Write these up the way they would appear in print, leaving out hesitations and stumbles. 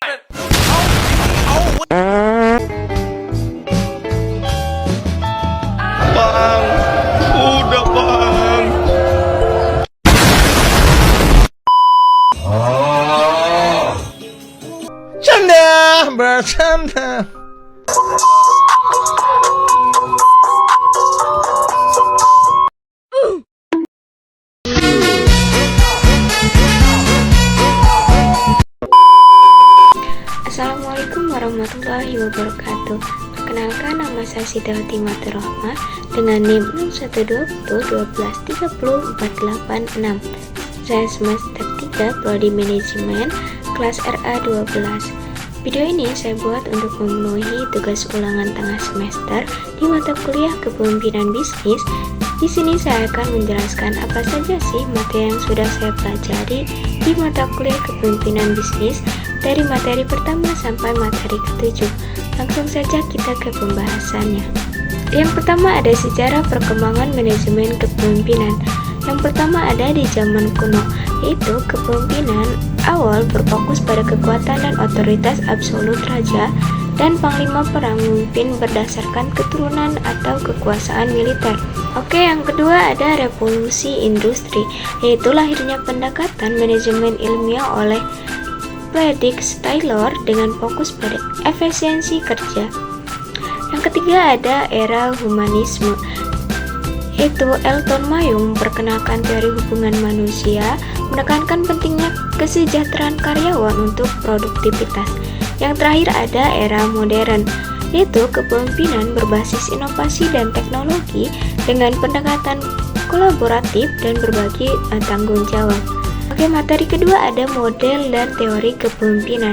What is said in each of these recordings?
Bang, udah bang. Canda, bercanda. Assalamualaikum warahmatullahi wabarakatuh. Perkenalkan, nama saya Sidawati Maturahma dengan NIM 612012304886. Saya semester 3 Prodi Manajemen kelas RA12. Video ini saya buat untuk memenuhi tugas ulangan tengah semester di mata kuliah Kepemimpinan Bisnis. Di sini saya akan menjelaskan apa saja sih materi yang sudah saya pelajari di mata kuliah Kepemimpinan Bisnis dari materi pertama sampai materi ke-7. Langsung saja kita ke pembahasannya. Yang pertama ada sejarah perkembangan manajemen kepemimpinan. Yang pertama ada di zaman kuno, yaitu kepemimpinan awal berfokus pada kekuatan dan otoritas absolut raja dan panglima perang memimpin berdasarkan keturunan atau kekuasaan militer. Oke, yang kedua ada revolusi industri, yaitu lahirnya pendekatan manajemen ilmiah oleh Frederick Taylor dengan fokus pada efisiensi kerja. Yang ketiga ada era humanisme, yaitu Elton Mayung memperkenalkan teori hubungan manusia, menekankan pentingnya kesejahteraan karyawan untuk produktivitas. Yang terakhir ada era modern, yaitu kepemimpinan berbasis inovasi dan teknologi dengan pendekatan kolaboratif dan berbagi tanggung jawab. Oke, materi kedua ada model dan teori kepemimpinan.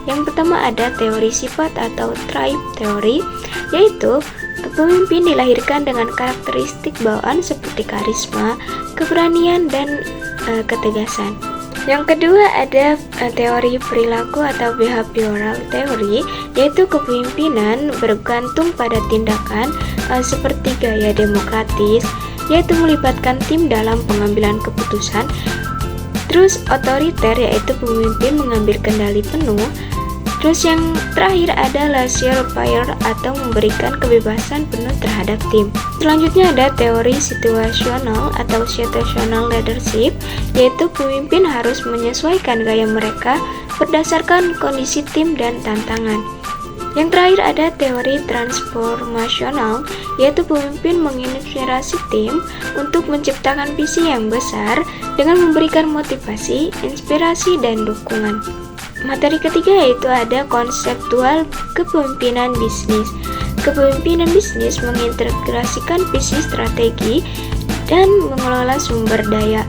Yang pertama ada teori sifat atau tribe theory, yaitu kepemimpin dilahirkan dengan karakteristik bawaan seperti karisma, keberanian, dan ketegasan. Yang kedua ada teori perilaku atau behavioral theory, yaitu kepemimpinan bergantung pada tindakan seperti gaya demokratis, yaitu melibatkan tim dalam pengambilan keputusan. Terus otoriter, yaitu pemimpin mengambil kendali penuh. Terus yang terakhir ada laissez-faire atau memberikan kebebasan penuh terhadap tim. Selanjutnya ada teori situasional atau situational leadership, yaitu pemimpin harus menyesuaikan gaya mereka berdasarkan kondisi tim dan tantangan. Yang terakhir ada teori transformasional, yaitu pemimpin menginspirasi tim untuk menciptakan visi yang besar dengan memberikan motivasi, inspirasi, dan dukungan. Materi ketiga yaitu ada konseptual kepemimpinan bisnis. Kepemimpinan bisnis mengintegrasikan visi strategi dan mengelola sumber daya.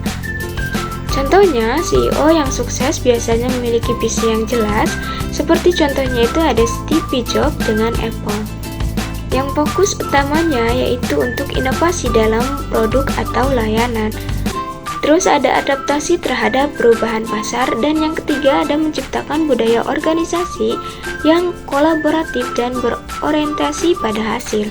Contohnya, CEO yang sukses biasanya memiliki visi yang jelas, seperti contohnya itu ada Steve Jobs dengan Apple. Yang fokus utamanya yaitu untuk inovasi dalam produk atau layanan. Terus ada adaptasi terhadap perubahan pasar, dan yang ketiga ada menciptakan budaya organisasi yang kolaboratif dan berorientasi pada hasil.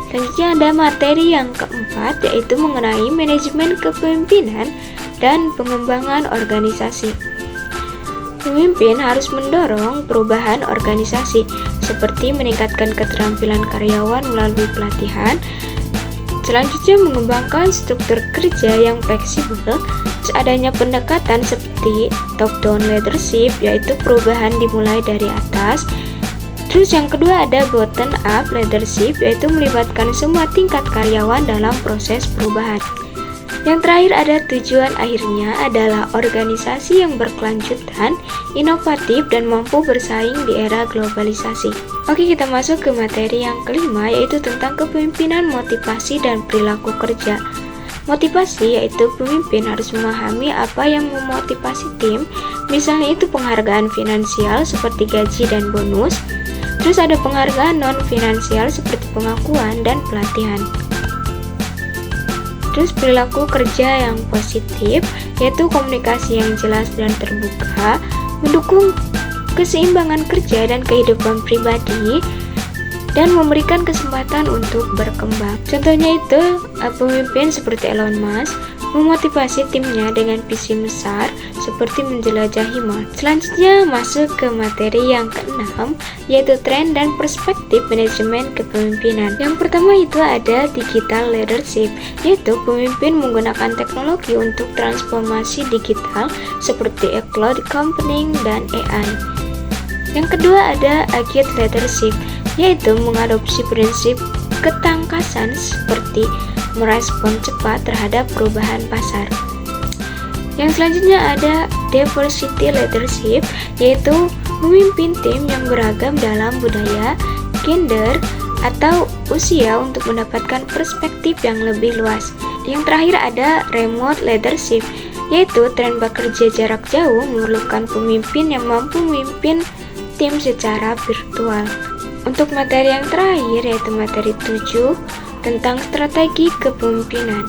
Selanjutnya ada materi yang keempat yaitu mengenai manajemen kepemimpinan dan pengembangan organisasi. Pemimpin harus mendorong perubahan organisasi seperti meningkatkan keterampilan karyawan melalui pelatihan. Selanjutnya mengembangkan struktur kerja yang fleksibel. Terus adanya pendekatan seperti top-down leadership, yaitu perubahan dimulai dari atas. Terus yang kedua ada bottom-up leadership, yaitu melibatkan semua tingkat karyawan dalam proses perubahan. Yang terakhir ada tujuan akhirnya adalah organisasi yang berkelanjutan, inovatif, dan mampu bersaing di era globalisasi. Oke, kita masuk ke materi yang kelima, yaitu tentang kepemimpinan, motivasi, dan perilaku kerja. Motivasi yaitu pemimpin harus memahami apa yang memotivasi tim, misalnya itu penghargaan finansial seperti gaji dan bonus. Terus ada penghargaan non-finansial seperti pengakuan dan pelatihan. Terus perilaku kerja yang positif yaitu komunikasi yang jelas dan terbuka, mendukung keseimbangan kerja dan kehidupan pribadi, dan memberikan kesempatan untuk berkembang. Contohnya itu pemimpin seperti Elon Musk memotivasi timnya dengan visi besar seperti menjelajahi Mars. Selanjutnya masuk ke materi yang keenam, yaitu tren dan perspektif manajemen kepemimpinan. Yang pertama itu ada digital leadership, yaitu pemimpin menggunakan teknologi untuk transformasi digital seperti cloud computing dan AI. Yang kedua ada agile leadership, yaitu mengadopsi prinsip ketangkasan seperti merespon cepat terhadap perubahan pasar. Yang selanjutnya ada diversity leadership, yaitu memimpin tim yang beragam dalam budaya, gender, atau usia untuk mendapatkan perspektif yang lebih luas. Yang terakhir ada remote leadership, yaitu tren bekerja jarak jauh memerlukan pemimpin yang mampu memimpin tim secara virtual. Untuk materi yang terakhir yaitu materi 7 tentang strategi kepemimpinan.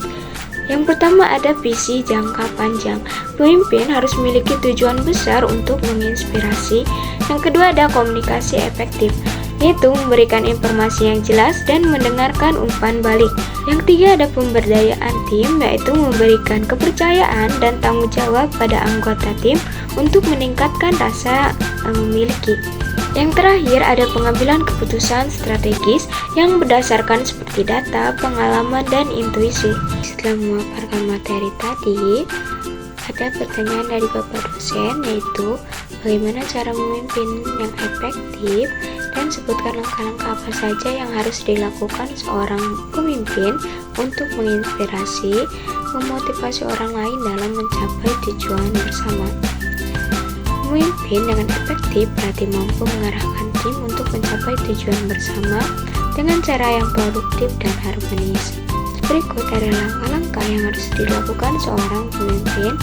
Yang pertama ada visi jangka panjang. Pemimpin harus memiliki tujuan besar untuk menginspirasi. Yang kedua ada komunikasi efektif, yaitu memberikan informasi yang jelas dan mendengarkan umpan balik. Yang ketiga ada pemberdayaan tim, yaitu memberikan kepercayaan dan tanggung jawab pada anggota tim untuk meningkatkan rasa memiliki. Yang terakhir ada pengambilan keputusan strategis yang berdasarkan seperti data, pengalaman, dan intuisi. Setelah memaparkan materi tadi, ada pertanyaan dari Bapak dosen, yaitu bagaimana cara memimpin yang efektif, dan sebutkan langkah-langkah apa saja yang harus dilakukan seorang pemimpin untuk menginspirasi, memotivasi orang lain dalam mencapai tujuan bersama. Memimpin dengan efektif berarti mampu mengarahkan tim untuk mencapai tujuan bersama dengan cara yang produktif dan harmonis. Berikut adalah langkah-langkah yang harus dilakukan seorang pemimpin.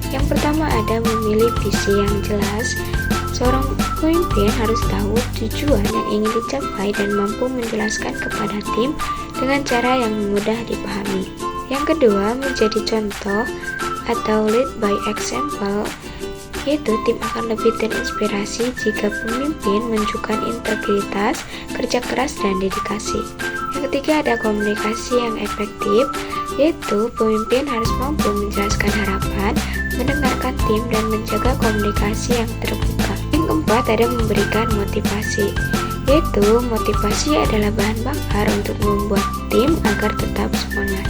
Yang pertama ada memilih visi yang jelas. Seorang pemimpin harus tahu tujuan yang ingin dicapai dan mampu menjelaskan kepada tim dengan cara yang mudah dipahami. Yang kedua, menjadi contoh atau lead by example, yaitu tim akan lebih terinspirasi jika pemimpin menunjukkan integritas, kerja keras, dan dedikasi. Yang ketiga ada komunikasi yang efektif, yaitu pemimpin harus mampu menjelaskan harapan, mendengarkan tim, dan menjaga komunikasi yang terbuka. Yang keempat ada memberikan motivasi, yaitu motivasi adalah bahan bakar untuk membuat tim agar tetap semangat.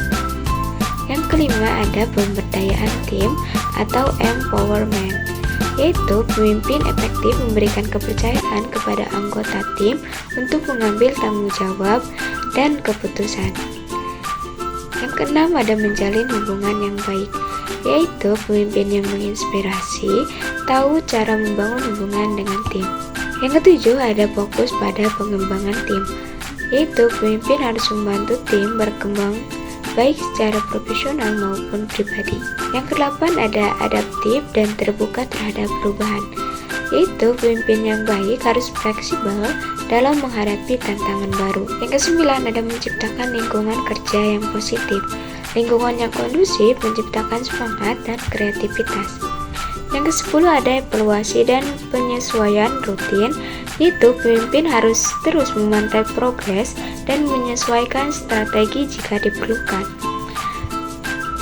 Yang kelima ada pemberdayaan tim atau empowerment, yaitu pemimpin efektif memberikan kepercayaan kepada anggota tim untuk mengambil tanggung jawab dan keputusan. Yang keenam ada menjalin hubungan yang baik, yaitu pemimpin yang menginspirasi, tahu cara membangun hubungan dengan tim. Yang ketujuh ada fokus pada pengembangan tim, yaitu pemimpin harus membantu tim berkembang baik secara profesional maupun pribadi. Yang kedelapan ada adaptif dan terbuka terhadap perubahan, yaitu pemimpin yang baik harus fleksibel dalam menghadapi tantangan baru. Yang kesembilan ada menciptakan lingkungan kerja yang positif. Lingkungan yang kondusif menciptakan semangat dan kreativitas. Yang kesepuluh ada evaluasi dan penyesuaian rutin, yaitu pemimpin harus terus memantau progres dan menyesuaikan strategi jika diperlukan.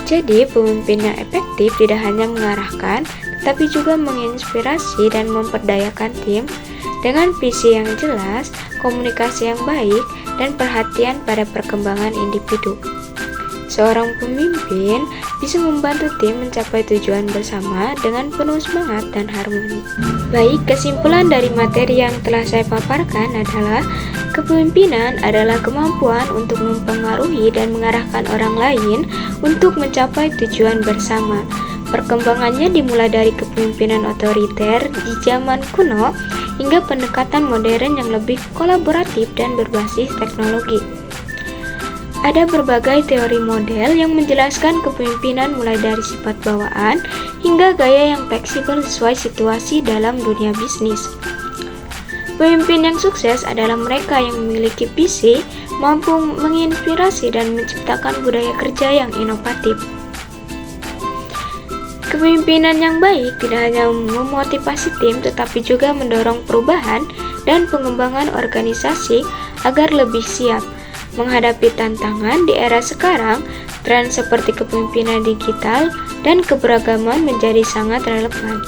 Jadi, pemimpin yang efektif tidak hanya mengarahkan, tetapi juga menginspirasi dan memperdayakan tim dengan visi yang jelas, komunikasi yang baik, dan perhatian pada perkembangan individu. Seorang pemimpin bisa membantu tim mencapai tujuan bersama dengan penuh semangat dan harmoni. Baik, kesimpulan dari materi yang telah saya paparkan adalah kepemimpinan adalah kemampuan untuk mempengaruhi dan mengarahkan orang lain untuk mencapai tujuan bersama. Perkembangannya dimulai dari kepemimpinan otoriter di zaman kuno hingga pendekatan modern yang lebih kolaboratif dan berbasis teknologi. Ada berbagai teori model yang menjelaskan kepemimpinan mulai dari sifat bawaan hingga gaya yang fleksibel sesuai situasi dalam dunia bisnis. Pemimpin yang sukses adalah mereka yang memiliki visi, mampu menginspirasi dan menciptakan budaya kerja yang inovatif. Kepemimpinan yang baik tidak hanya memotivasi tim tetapi juga mendorong perubahan dan pengembangan organisasi agar lebih siap menghadapi tantangan di era sekarang. Tren seperti kepemimpinan digital dan keberagaman menjadi sangat relevan.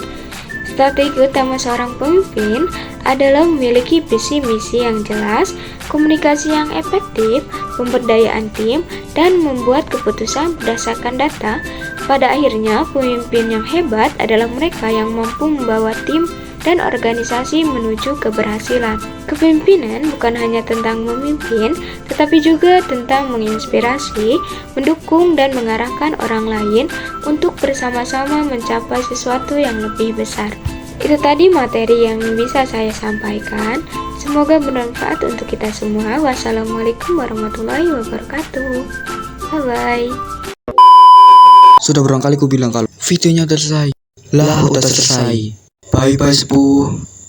Strategi utama seorang pemimpin adalah memiliki visi misi yang jelas, komunikasi yang efektif, pemberdayaan tim, dan membuat keputusan berdasarkan data. Pada akhirnya, pemimpin yang hebat adalah mereka yang mampu membawa tim dan organisasi menuju keberhasilan. Kepemimpinan bukan hanya tentang memimpin, tetapi juga tentang menginspirasi, mendukung, dan mengarahkan orang lain untuk bersama-sama mencapai sesuatu yang lebih besar. Itu tadi materi yang bisa saya sampaikan. Semoga bermanfaat untuk kita semua. Wassalamualaikum warahmatullahi wabarakatuh. Bye-bye. Sudah berulang kali ku bilang kalau videonya udah selesai. Lah udah selesai. Bye bye sepuh.